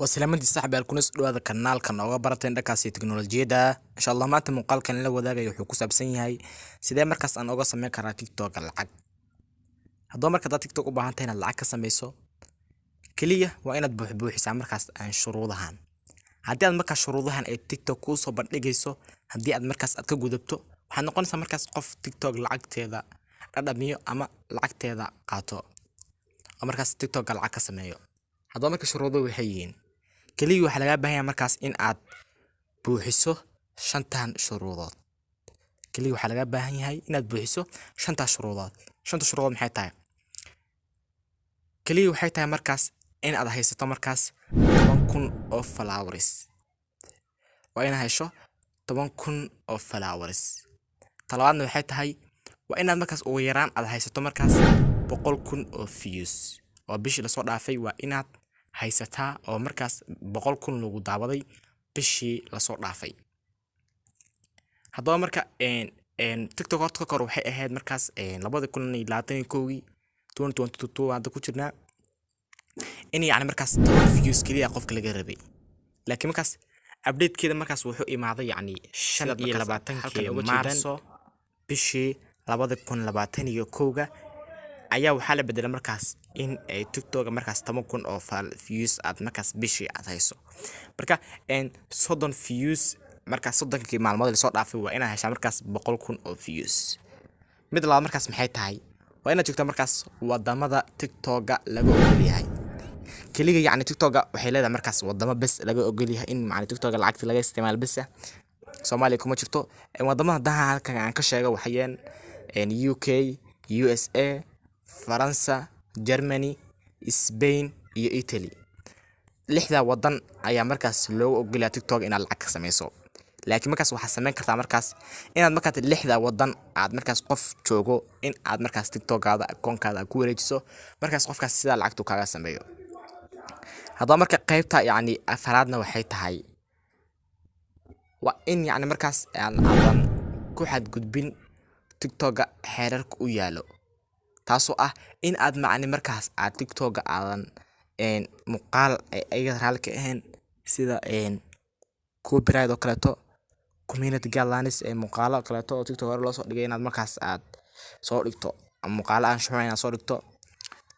وسلامتي صاحبي الكونس دواada kanaalkan ooga barateen dhankaasi tiknoolajiyada insha Allah maanta muuqaalkan la wadaagayo wuxuu ku saabsan yahay sidee markaas aan uga sameyn karaa TikTok lacag haddii marka TikTok u baahan tahay inaad lacag ka sameyso kaliya waa inaad buuxisaa markaas aan shuruudahan haddii aad markaas shuruudahan ee TikTok ku soo bandhigayso haddii aad markaas aad ka gudubto waxaad noqonaysaa markaas qof TikTok lacagteeda dhadhamiyo ama lacagteeda qaato oo markaas TikTok lacag ka sameeyo haddii marka shuruuduhu waxay yihiin kaliya waxa laga baahan yahay markaas in aad buuxiso shantan shuruudood kaliya waxa laga baahan yahay inaad buuxiso shanta shuruudood maxay tahay kaliya waxay tahay markaas in aad haysato markaas 10,000 oo followers waa inaad hesho 10,000 oo followers talabaadna waxay tahay waa inaad markaas ugu yaraan aad haysato markaas 100,000 oo views oo bishii la soo dhaafay waa inaad haysataa oo markaas 100,000 lagu daawaday bishii la soo dhaafay haddaba marka TikTok horta kor waxay ahayd markaas 2022 hadda ku jirnaa in yani markaas 10 views kaliya qofka laga rabay laakiin markaas update-keeda markaas wuxuu imaaday yani 25 Maarso bishii 2021 ayaa waxaa la bedelay markaas in ay TikTok markaas 10,000 oo views aad markaas bishii aad hayso marka 30 views markaas 30 maalmood la soo dhaafay waa inaad heshaa markaas 100,000 oo views mid labaad markaas maxay tahay waa inaad joogtaa markaas wadamada TikTok laga ogol yahay kaliya yani TikTok waxay leedahay markaas wadamo bas laga ogol yahay in macna TikTok lacagta laga isticmaalo bas Soomaaliya kuma jirto wadamada halkan aan ka sheego waxayeen UK USA Faransa Germany Spain iyo Italy lixda wadan ayaa markaas loo ogolaa TikTok inaad lacag ka sameyso laakiin markaas waxa sameyn kartaa markaas inaad markaas lixda wadan aad markaas qof joogo in aad markaas TikTok-gaada akoonkaada ku wareejiso markaas qofkaas sida lacagtu kaaga sameeyo haddaba marka qaybta yani afaraadna waxay tahay waa in yani markaas aan ku xadgudbin TikTok-ga xeerarka u yaalo taasoo ah in aad macni markaas aad TikTok aadan muuqaal ay raalka ahayn sida copyright oo kaleeto community guidelines muuqaalo kaleeto oo TikTok hore loo soo dhigay inaad markaas aad soo dhigto muuqaalo aan shuruucin aad soo dhigto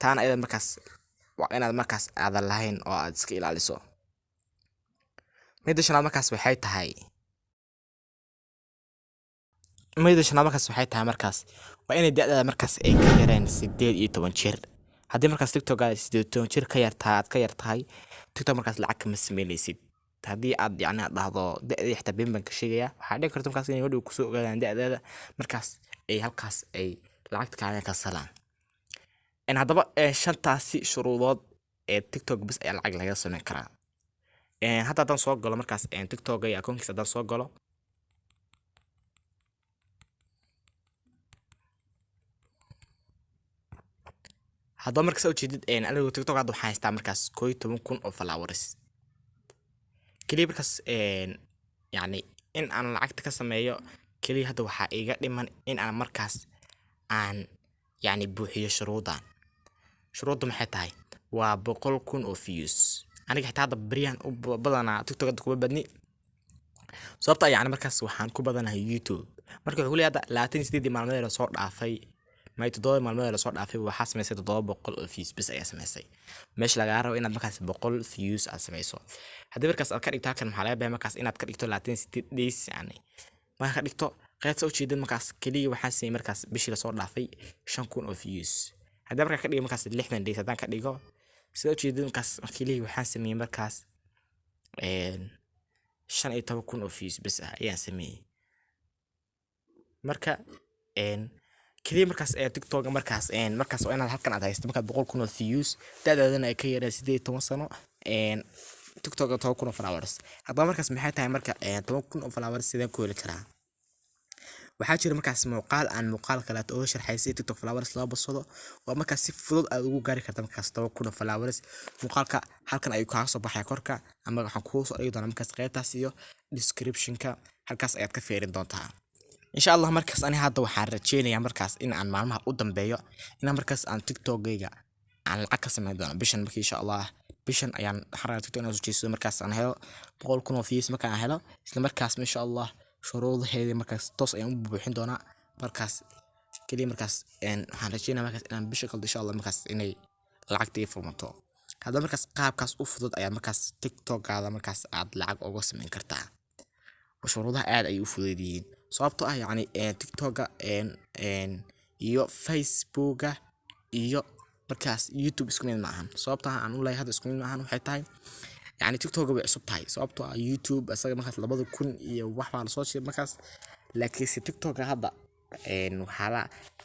taana ayada markaas waa inaad markaas aadan lahayn oo aad iska ilaaliso midda shanaad markaas waxay tahay waa inay da'daada markaas ay ka yareen 18 jir haddii markaas TikTok 18 jir ka yartahay TikTok markaas lacag kama sameynaysid haddii aad yani aad dhahdo da'da xitaa been baan ka sheegaya waxaa dhici karta markaas inay wadhow ku soo ogaadaan da'daada markaas ay halkaas ay lacagta kaaga ka salaan haddaba shantaasi shuruudood ee TikTok bas ayaa lacag laga sameyn karaa hadda haddaan soo galo markaas TikTok iyo akoonkiisa haddaan soo galo haddaba markaas ujeedid anigu TikTok hadda waxaan haystaa markaas 11,000 oo followers kaliya markaas yani in aan lacagta ka sameeyo kaliya hadda waxaa iga dhiman in aan markaas aan yani buuxiyo shuruudda maxay tahay waa 100,000 oo views aniga xitaa hadda bariyan u badanaa TikTok hadda kuma badni sababta yani markaas waxaan ku badanahay YouTube marka wuxuu leeyahay 28 maalmood la soo dhaafay ما يتضايق مع المدى اللي صار عفيه وحاسس مسيت تضايق بقول فيوز بس أي سمسي مش لا جاره إن مكاس بقول فيوز على سميسو هذا مركز أذكر إتاكل محلاه بمكاس إن أذكر إكتو لاتين 6 ديس يعني ما أذكر إكتو قيت سوتش يد مكاس كلي وحاسس مركز بيش اللي صار عفيه شان كون فيوز هذا مركز كلي مكاس اللي إحنا ديس هذا كليجو سوتش يد مكاس كلي وحاسس مركز شان إتاو كون فيوز بس أي سمي مركز كلي مركز TikTok مركز مركز وأنا هالكن على هيست مركز بقول كونو views تعدادنا كيرا 18 سنة TikTok 10,000 followers هذا مركز محيطها مركز 10,000 followers سيدان كل كلام وحاجة مركز مقال كلا تقول شرح سي TikTok followers لا بصوده ومركز سفضل أدو جاري كذا مركز 10,000 followers مقال هالكن أيوة كاس صباح يكورك أما راح نكوس أيضا مركز قيادة سيو description هالكاس أيات كثير دونتها إن شاء الله مركز أنا هذا وحرتشيني يا مركز إن عن معلومة قدام بيو إن مركز عن TikTok جيجا عن العكس ما يدون بيشن بكي إن شاء الله bishan ayaan xaraa TikTok inaan soo jeesto markaas aan helo 100,000 oo views markaan aan helo isla markaas insha Allah shuruudaheeda markaas toos ayaan u buuxin doonaa markaas kaliya markaas waxaan rajeynayaa markaas inaan bisha kale insha Allah markaas inay lacagta ii furmato hadda markaas qaabkaas u fudud ayaa markaas TikTok-gaada markaas aad lacag uga sameyn kartaa shuruudaha aad ay u fududeeyeen sababtoo ah yacni TikTok-ga iyo Facebook-ga iyo markaas YouTube isku mid maahan sababtoo ah aan u leeyahay hadda isku mid maahan waxay tahay يعني تيك توك way cusub tahay sababtoo ah YouTube asaga markaas 2000 iyo wax baa la soo sheegay markaas laakiin si TikTok hadda waxa la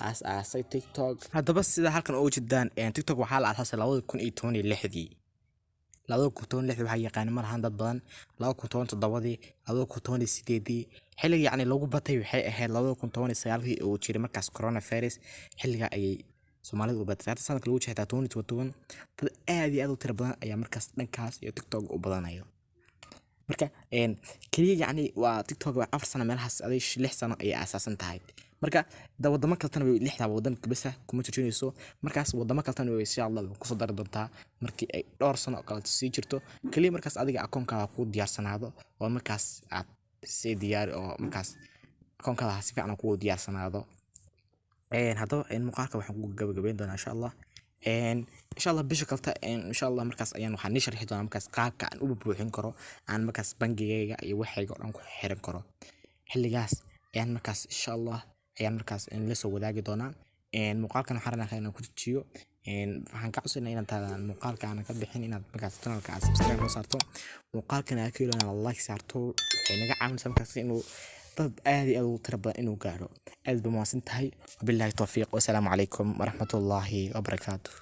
aasaasay TikTok hadaba sida halkan ugu jeedaan TikTok waxa la aasaasay 2016 waxaa yaqaan malahan dad badan 2017 2018 xilliga yani lagu batay waxay ahayd 2019 oo jiray markaas coronavirus xilliga ayay Soomaalidu u batay sanadka lagu jeexay 2021 dad aad iyo aad u tiro badan ayaa markaas dhankaas iyo TikTok u badanayo marka kaliya yani waa TikTok waa 4 sano meelahaas aday 6 sano ay asaasan tahay marka wadamo kalena way 6 wadan kabisa kuma jirto markaas wadamo kalena way insha Allah ku soo dari doontaa markii ay dhowr sano kala sii jirto kaliya markaas adiga akoonkaaga ku diyaarsanaado oo markaas aad si diyaar oo markaas akoonkaaga si fiican ku diyaarsanaado hadaba muuqaalka waxaan ku gabagabeyn doonaa insha Allah insha Allah bisha kalta insha Allah markaas ayaan waxaan ni sharxi doonaa markaas qaabka aan u buuxin karo aan markaas bangigayga iyo waxayga dhan ku xiran karo xilligaas ayaan markaas insha Allah ayaan markaas la soo wadaagi doonaa muuqaalkan waxaan rabaa inaan ku jiyo waxaan ka codsanayaa inaad taadaan muuqaalka aan ka bixin inaad markaas channelka aad subscribe u saarto muuqaalkan aad ka ilaaliyo like saarto waxay naga caawinaysaa markaas inuu dad aad iyo aad u tiro badan inuu gaaro aad baa mahadsan tahay wabillahi tawfiiq wassalaamu calaykum waraxmatullaahi wabarakaatuh